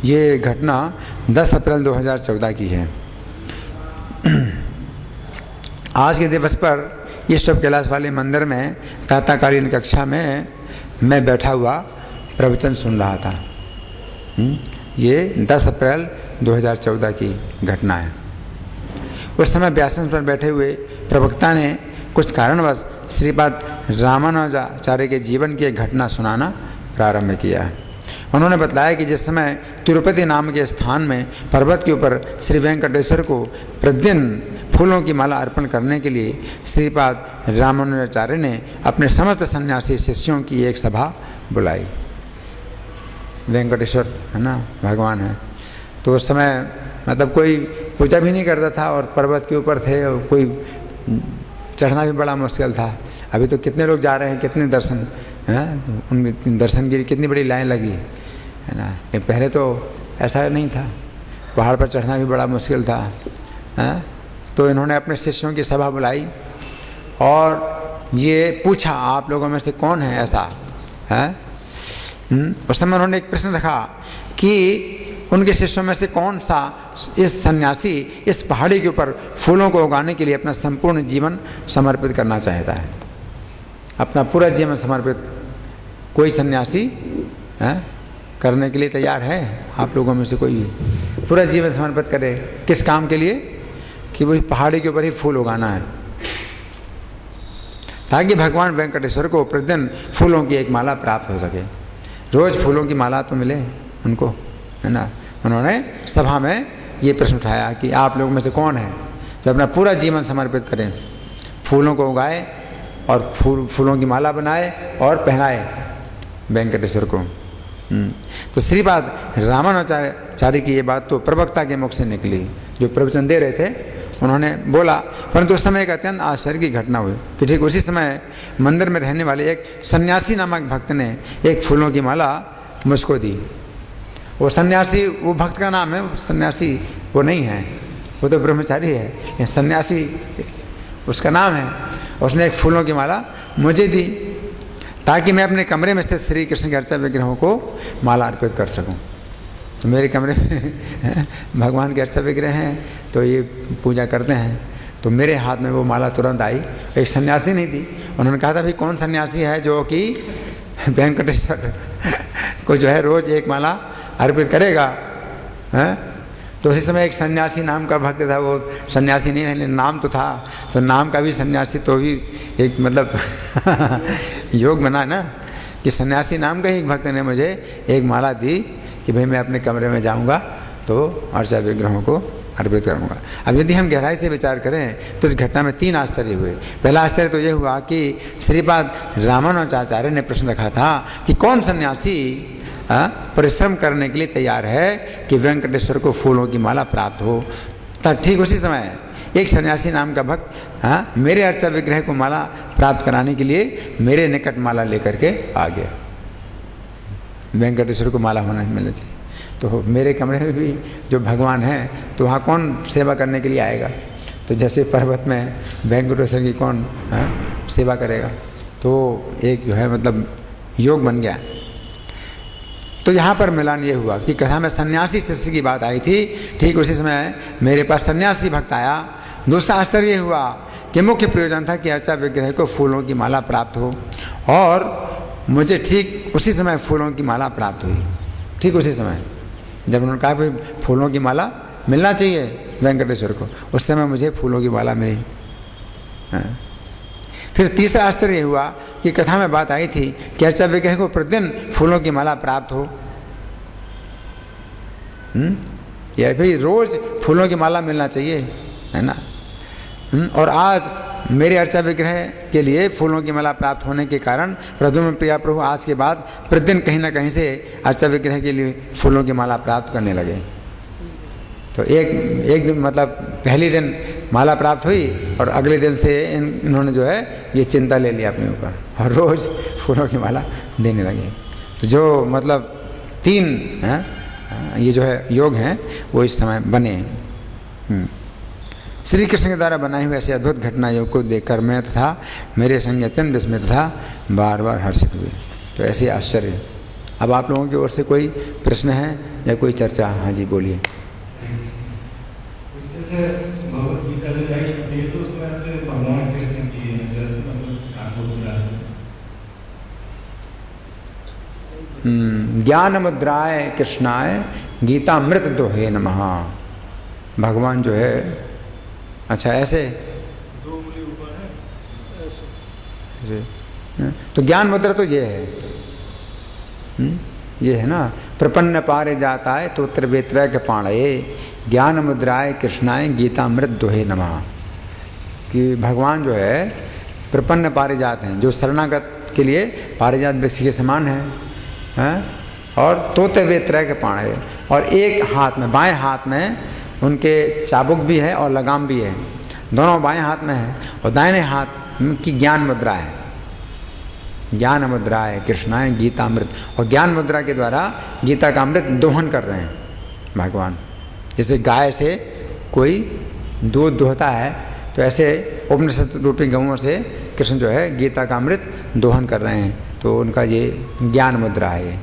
Speaker 1: ये घटना 10 अप्रैल 2014 की है। आज के दिवस पर ईष्टोप कैलाश वाले मंदिर में प्रातःकालीन कक्षा में मैं बैठा हुआ प्रवचन सुन रहा था। ये 10 अप्रैल 2014 की घटना है। उस समय व्यासन पर बैठे हुए प्रवक्ता ने कुछ कारणवश श्रीपाद रामानुजाचार्य के जीवन की एक घटना सुनाना प्रारंभ किया। उन्होंने बताया कि जिस समय तिरुपति नाम के स्थान में पर्वत के ऊपर श्री वेंकटेश्वर को प्रतिदिन फूलों की माला अर्पण करने के लिए श्रीपाद रामानुजाचार्य ने अपने समस्त सन्यासी शिष्यों की एक सभा बुलाई। वेंकटेश्वर है ना, भगवान है। तो उस समय मतलब कोई पूजा भी नहीं करता था और पर्वत के ऊपर थे और कोई चढ़ना भी बड़ा मुश्किल था। अभी तो कितने लोग जा रहे हैं, कितने दर्शन हैं, उन दर्शन के लिए कितनी बड़ी लाइन लगी है ना। लेकिन पहले तो ऐसा नहीं था, पहाड़ पर चढ़ना भी बड़ा मुश्किल था। तो इन्होंने अपने शिष्यों की सभा बुलाई और ये पूछा, आप लोगों में से कौन है ऐसा है? उस समय उन्होंने एक प्रश्न रखा कि उनके शिष्यों में से कौन सा इस सन्यासी इस पहाड़ी के ऊपर फूलों को उगाने के लिए अपना संपूर्ण जीवन समर्पित करना चाहता है। अपना पूरा जीवन समर्पित कोई सन्यासी करने के लिए तैयार है? आप लोगों में से कोई भी पूरा जीवन समर्पित करे किस काम के लिए? कि वो पहाड़ी के ऊपर ही फूल उगाना है, ताकि भगवान वेंकटेश्वर को प्रतिदिन फूलों की एक माला प्राप्त हो सके। रोज फूलों की माला तो मिले उनको, है ना। उन्होंने सभा में ये प्रश्न उठाया कि आप लोगों में से कौन है जो अपना पूरा जीवन समर्पित करें, फूलों को उगाए और फूलों की माला बनाए और पहनाए वेंकटेश्वर को। तो श्रीपाद रामानुजाचार्य की ये बात तो प्रवक्ता के मुख से निकली, जो प्रवचन दे रहे थे उन्होंने बोला। परंतु उस समय एक अत्यंत आश्चर्य की घटना हुई कि ठीक उसी समय मंदिर में रहने वाले एक सन्यासी नामक भक्त ने एक फूलों की माला मुझको दी। वो सन्यासी, वो भक्त का नाम है, सन्यासी वो नहीं है, वो तो ब्रह्मचारी है, ये सन्यासी उसका नाम है। उसने एक फूलों की माला मुझे दी ताकि मैं अपने कमरे में स्थित श्री कृष्ण के अर्चा विग्रहों को माला अर्पित कर सकूं। तो मेरे कमरे में भगवान के अर्चा विग्रह हैं, तो ये पूजा करते हैं। तो मेरे हाथ में वो माला तुरंत आई। एक सन्यासी नहीं थी, उन्होंने कहा था भाई कौन सन्यासी है जो कि वेंकटेश्वर को जो है रोज़ एक माला अर्पित करेगा, हैं? तो उसी समय एक सन्यासी नाम का भक्त था, वो सन्यासी नहीं है लेकिन नाम तो था, तो नाम का भी सन्यासी तो भी एक मतलब योग बना ना कि सन्यासी नाम का ही एक भक्त ने मुझे एक माला दी कि भाई मैं अपने कमरे में जाऊंगा तो अर्चा विग्रहों को अर्पित करूंगा। अब यदि हम गहराई से विचार करें तो इस घटना में 3 आश्चर्य हुए। पहला आश्चर्य तो ये हुआ कि श्रीपाद रामानुजाचार्य ने प्रश्न रखा था कि कौन सन्यासी परिश्रम करने के लिए तैयार है कि वेंकटेश्वर को फूलों की माला प्राप्त हो। तब ठीक उसी समय एक सन्यासी नाम का भक्त मेरे अर्चा विग्रह को माला प्राप्त कराने के लिए मेरे निकट माला लेकर के आ गया। वेंकटेश्वर को माला होना मिलना चाहिए, तो मेरे कमरे में भी जो भगवान हैं तो वहाँ कौन सेवा करने के लिए आएगा। तो जैसे पर्वत में वेंकटेश्वर की कौन सेवा करेगा, तो एक जो है मतलब योग बन गया। तो यहाँ पर मिलान ये हुआ कि कथा में सन्यासी शिष्य की बात आई थी, ठीक उसी समय मेरे पास सन्यासी भक्त आया। दूसरा आश्चर्य ये हुआ कि मुख्य प्रयोजन था कि अर्चा विग्रह को फूलों की माला प्राप्त हो, और मुझे ठीक उसी समय फूलों की माला प्राप्त हुई। ठीक उसी समय जब उन्होंने कहा भाई फूलों की माला मिलना चाहिए वेंकटेश्वर को, उस समय मुझे फूलों की माला मिली। फिर तीसरा आश्चर्य ये हुआ कि कथा में बात आई थी कि अर्चा विग्रह को प्रतिदिन फूलों की माला प्राप्त हो, या भाई रोज फूलों की माला मिलना चाहिए, है ना। और आज मेरे अर्चा विग्रह के लिए फूलों की माला प्राप्त होने के कारण प्रद्युम्न प्रिया प्रभु आज के बाद प्रतिदिन कहीं ना कहीं से अर्चा विग्रह के लिए फूलों की माला प्राप्त करने लगे। तो एक दिन मतलब पहले दिन माला प्राप्त हुई और अगले दिन से इन्होंने जो है ये चिंता ले लिया अपने ऊपर और रोज़ फूलों की माला देने लगे। तो जो मतलब 3 ये जो है योग हैं वो इस समय बने। श्री कृष्ण के द्वारा बनाई हुई ऐसी अद्भुत घटना योग को देखकर मैं तथा मेरे संग अत्यंत विस्मित था, बार बार हर्षित हुए। तो ऐसे आश्चर्य। अब आप लोगों की ओर से कोई प्रश्न है या कोई चर्चा? हाँ जी बोलिए। ज्ञान मुद्राय कृष्णाय गीतामृत दोहे नमः। भगवान जो है अच्छा ऐसे
Speaker 2: 2 उंगली ऊपर है ऐसे।
Speaker 1: तो ज्ञान मुद्रा तो ये है, ये है ना, प्रपन्न पारे जाता है तो त्रिवेत्र के पाणये ज्ञान मुद्राय कृष्णाय गीतामृत दोहे नमः। कि भगवान जो है प्रपन्न पारिजात हैं, जो शरणागत के लिए पारिजात वृक्ष के समान हैं, और तोते वेत्र के पाणये, और एक हाथ में बाएं हाथ में उनके चाबुक भी है और लगाम भी है, दोनों बाएं हाथ में है, और दाहिने हाथ की ज्ञान मुद्रा है। ज्ञान मुद्रा है कृष्णाय गीतामृत, और ज्ञान मुद्रा के द्वारा गीता का अमृत दोहन कर रहे हैं भगवान। जैसे गाय से कोई दूध दुहता है, तो ऐसे उपनिषद रूपी गऊओं से कृष्ण जो है गीता का अमृत दोहन कर रहे हैं। तो उनका ये ज्ञान मुद्रा है,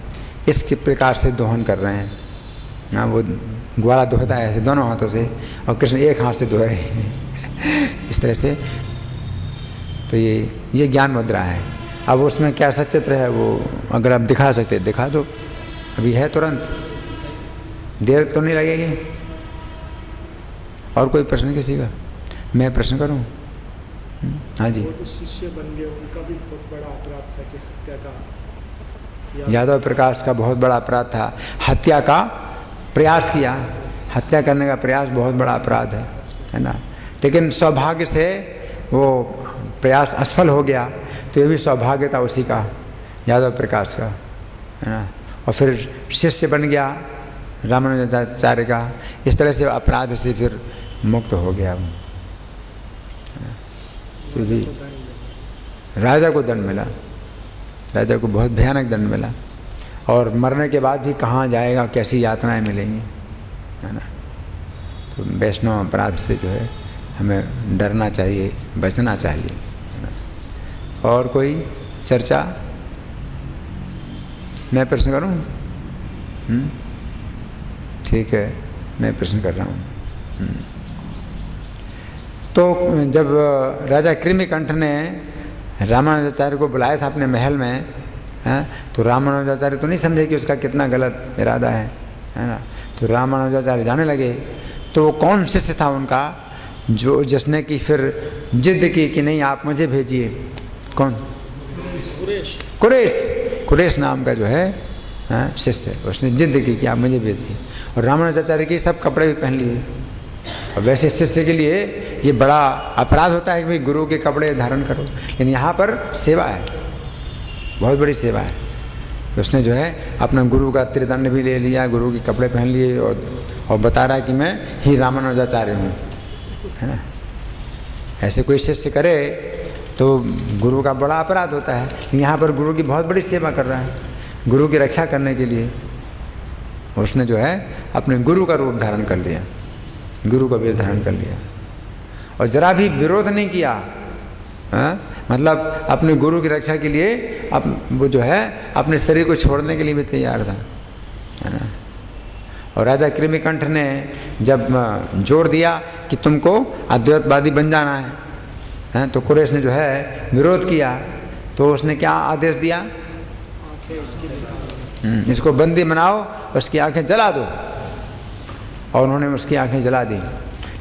Speaker 1: इस प्रकार से दोहन कर रहे हैं। हाँ, वो ग्वाला दोहता है ऐसे दोनों हाथों से, और कृष्ण एक हाथ से दोह रहे हैं इस तरह से। तो ये ज्ञान मुद्रा है। अब उसमें क्या सचित्र है वो अगर आप दिखा सकते दिखा दो, अभी है तुरंत, देर तो नहीं लगेगी। और कोई प्रश्न किसी का? मैं प्रश्न करूं? हाँ जी।
Speaker 2: वो तो शिष्य बन गए, उनका भी बहुत बड़ा अपराध था कि हत्या का।
Speaker 1: यादव प्रकाश का बहुत बड़ा अपराध था, हत्या का प्रयास किया। हत्या करने का प्रयास बहुत बड़ा अपराध है ना। लेकिन सौभाग्य से वो प्रयास असफल हो गया, तो ये भी सौभाग्य था उसी का, यादव प्रकाश का, है ना। और फिर शिष्य बन गया रामानुजाचार्य का। इस तरह से अपराध से फिर मुक्त हो गया वो। तो भी राजा को दंड मिला, राजा को बहुत भयानक दंड मिला, और मरने के बाद भी कहाँ जाएगा, कैसी यातनाएं मिलेंगी, है ना। तो वैष्णव अपराध से जो है हमें डरना चाहिए, बचना चाहिए, है ना। और कोई चर्चा? मैं प्रश्न करूं? ठीक है, मैं प्रश्न कर रहा हूँ। तो जब राजा कृमिकंठ ने रामानुजाचार्य को बुलाया था अपने महल में, तो रामानुजाचार्य तो नहीं समझे कि उसका कितना गलत इरादा है ना। तो रामानुजाचार्य जाने लगे, तो वो कौन शिष्य था उनका जो जिसने की फिर जिद की कि नहीं आप मुझे भेजिए? कौन? कुरेश नाम का जो है शिष्य, उसने जिद की कि आप मुझे भेजिए, और रामानुजाचार्य के सब कपड़े भी पहन लिए। और वैसे शिष्य के लिए ये बड़ा अपराध होता है कि भाई गुरु के कपड़े धारण करो, लेकिन यहाँ पर सेवा है, बहुत बड़ी सेवा है। तो उसने जो है अपना गुरु का त्रिदंड भी ले लिया, गुरु के कपड़े पहन लिए, और बता रहा है कि मैं ही रामानुजाचार्य हूँ, है ना। ऐसे कोई शिष्य करे तो गुरु का बड़ा अपराध होता है, लेकिन यहाँ पर गुरु की बहुत बड़ी सेवा कर रहा है, गुरु की रक्षा करने के लिए उसने जो है अपने गुरु का रूप धारण कर लिया, गुरु का वेश धारण कर लिया, और जरा भी विरोध नहीं किया। मतलब अपने गुरु की रक्षा के लिए वो जो है अपने शरीर को छोड़ने के लिए भी तैयार था, है ना। और राजा कृमिकंठ ने जब जोर दिया कि तुमको अद्वैतवादी बन जाना है, तो कुरेश ने जो है विरोध किया। तो उसने क्या आदेश दिया? इसको बंदी बनाओ, उसकी आंखें जला दो। और उन्होंने उसकी आंखें जला दी,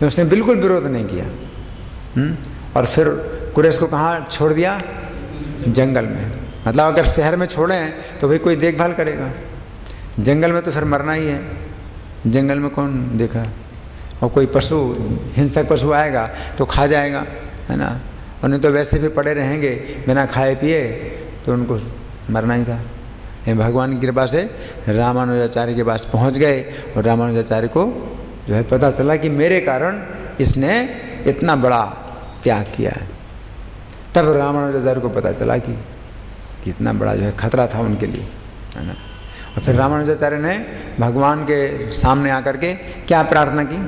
Speaker 1: उसने बिल्कुल विरोध नहीं किया। और फिर कुरेश को कहाँ छोड़ दिया? जंगल में। मतलब अगर शहर में छोड़ें तो भाई कोई देखभाल करेगा, जंगल में तो फिर मरना ही है, जंगल में कौन देखा। और कोई पशु, हिंसक पशु आएगा तो खा जाएगा, है ना। और नहीं तो वैसे भी पड़े रहेंगे बिना खाए पिए, तो उनको मरना ही था। भगवान की कृपा से रामानुजाचार्य के पास पहुंच गए, और रामानुजाचार्य को जो है पता चला कि मेरे कारण इसने इतना बड़ा त्याग किया है। तब रामानुजाचार्य को पता चला कि कितना बड़ा जो है खतरा था उनके लिए, है ना। और फिर रामानुजाचार्य ने भगवान के सामने आकर के क्या प्रार्थना की?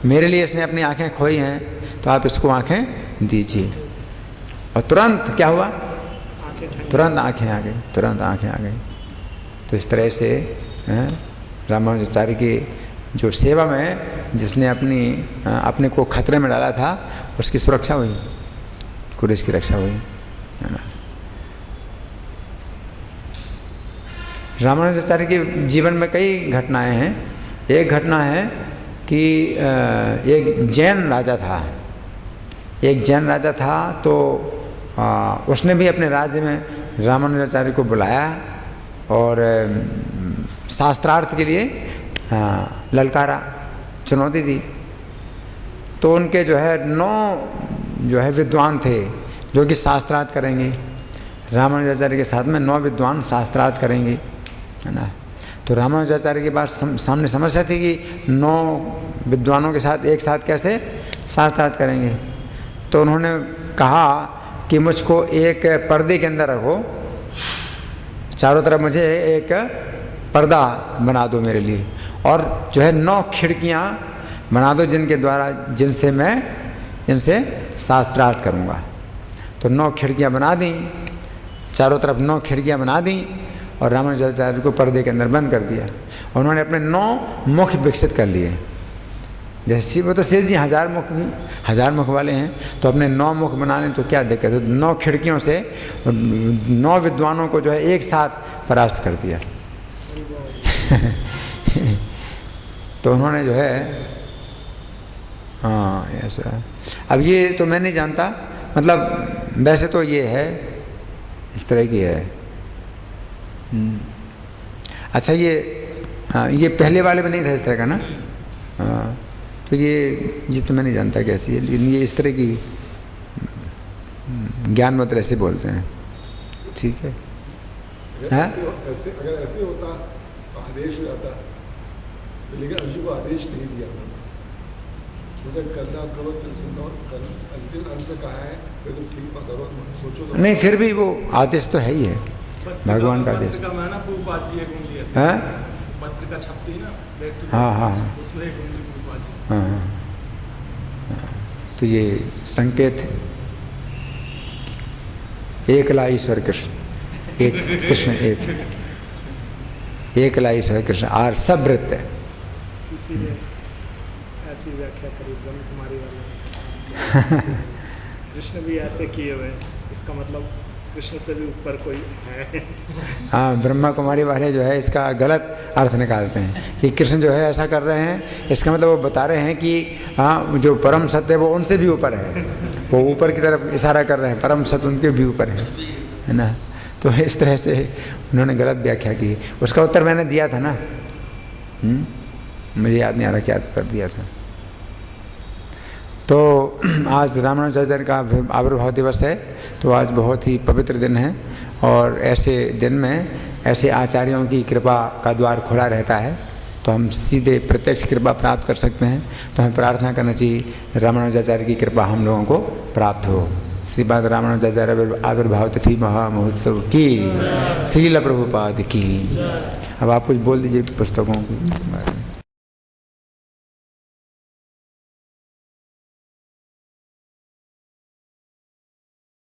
Speaker 1: मेरे लिए इसने अपनी आंखें खोई हैं, तो आप इसको आंखें दीजिए। और तुरंत क्या हुआ? तुरंत आंखें आ गई, तुरंत आंखें आ गई। तो इस तरह से रामानुजाचार्य की जो सेवा में जिसने अपने को खतरे में डाला था, उसकी सुरक्षा हुई, कुरेश की रक्षा हुई, है ना। रामानुजाचार्य के जीवन में कई घटनाएं हैं। एक घटना है कि एक जैन राजा था, तो उसने भी अपने राज्य में रामानुजाचार्य को बुलाया और शास्त्रार्थ के लिए ललकारा, चुनौती दी। तो उनके जो है 9 जो है विद्वान थे जो कि शास्त्रार्थ करेंगे, रामानुजाचार्य के साथ में 9 विद्वान शास्त्रार्थ करेंगे, है ना। तो रामानुजाचार्य के पास सामने समस्या थी कि 9 विद्वानों के साथ एक साथ कैसे शास्त्रार्थ करेंगे। तो उन्होंने कहा कि मुझको एक पर्दे के अंदर रखो, चारों तरफ मुझे एक पर्दा बना दो मेरे लिए, और जो है 9 खिड़कियाँ बना दो जिनसे मैं इनसे शास्त्रार्थ करूँगा। तो 9 खिड़कियाँ बना दी, चारों तरफ 9 खिड़कियाँ बना दी, और रामानुजाचार्य को पर्दे के अंदर बंद कर दिया। उन्होंने अपने 9 मुख विकसित कर लिए। जैसे वो तो शेष जी 1000 मुख वाले हैं, तो अपने 9 मुख बना लें तो क्या दिक्कत है। 9 खिड़कियों से 9 विद्वानों को जो है एक साथ परास्त कर दिया। तो उन्होंने जो है ऐसा। अब ये तो मैं नहीं जानता, मतलब वैसे तो ये है, इस तरह की है। अच्छा, ये पहले वाले में नहीं था इस तरह का ना। तो ये तो मैं नहीं जानता कैसी है, लेकिन ये इस तरह की ज्ञान मत ऐसे बोलते हैं, ठीक है। हाँ?
Speaker 3: अगर ऐसे होता तो आदेश हो जाता, तो लेकिन अर्जुन को आदेश नहीं दिया उन्होंने। करना करो सुनो, अंतिम अंत में कहा है तो ठीक करो, सोचो तो।
Speaker 1: नहीं, फिर भी वो आदेश तो है ही है, भगवान का आदेश।
Speaker 4: पत्र का मैं ना पूर्व आती है कुंडली ऐसे।
Speaker 1: हाँ
Speaker 4: पत्र का छपती है ना, बैक टू
Speaker 1: हाँ हाँ
Speaker 4: उसमें एक कुंडली पूर्व आती है।
Speaker 1: हाँ हाँ। तो ये संकेत है, एकला ईश्वर कृष्ण, एक कृष्ण एकला ईश्वर कृष्ण और सब वृत्त है।
Speaker 2: किसी ने ऐसी व्याख्या करी ब्रह्म कुमारी वाले ने। कृष्ण भी ऐसे किए हुए, इसका मतलब कृष्ण से भी ऊपर कोई है।
Speaker 1: हाँ, ब्रह्मा कुमारी वाले जो है इसका गलत अर्थ निकालते हैं कि कृष्ण जो है ऐसा कर रहे हैं, इसका मतलब वो बता रहे हैं कि हाँ, जो परम सत्य है वो उनसे भी ऊपर है, वो ऊपर की तरफ इशारा कर रहे हैं, परम सत्य उनके भी ऊपर है ना। तो इस तरह से उन्होंने गलत व्याख्या की। उसका उत्तर मैंने दिया था ना, मुझे याद नहीं आ रहा क्या उत्तर दिया था। तो आज रामानुजाचार्य का आविर्भाव दिवस है, तो आज बहुत ही पवित्र दिन है और ऐसे दिन में ऐसे आचार्यों की कृपा का द्वार खुला रहता है, तो हम सीधे प्रत्यक्ष कृपा प्राप्त कर सकते हैं। तो हमें प्रार्थना करना चाहिए रामानुजाचार्य की कृपा हम लोगों को प्राप्त हो। श्रीपाद रामानुजाचार्य आविर्भाव तिथि महामहोत्सव की, श्रील प्रभुपाद की। अब आप कुछ बोल दीजिए पुस्तकों के बारे में।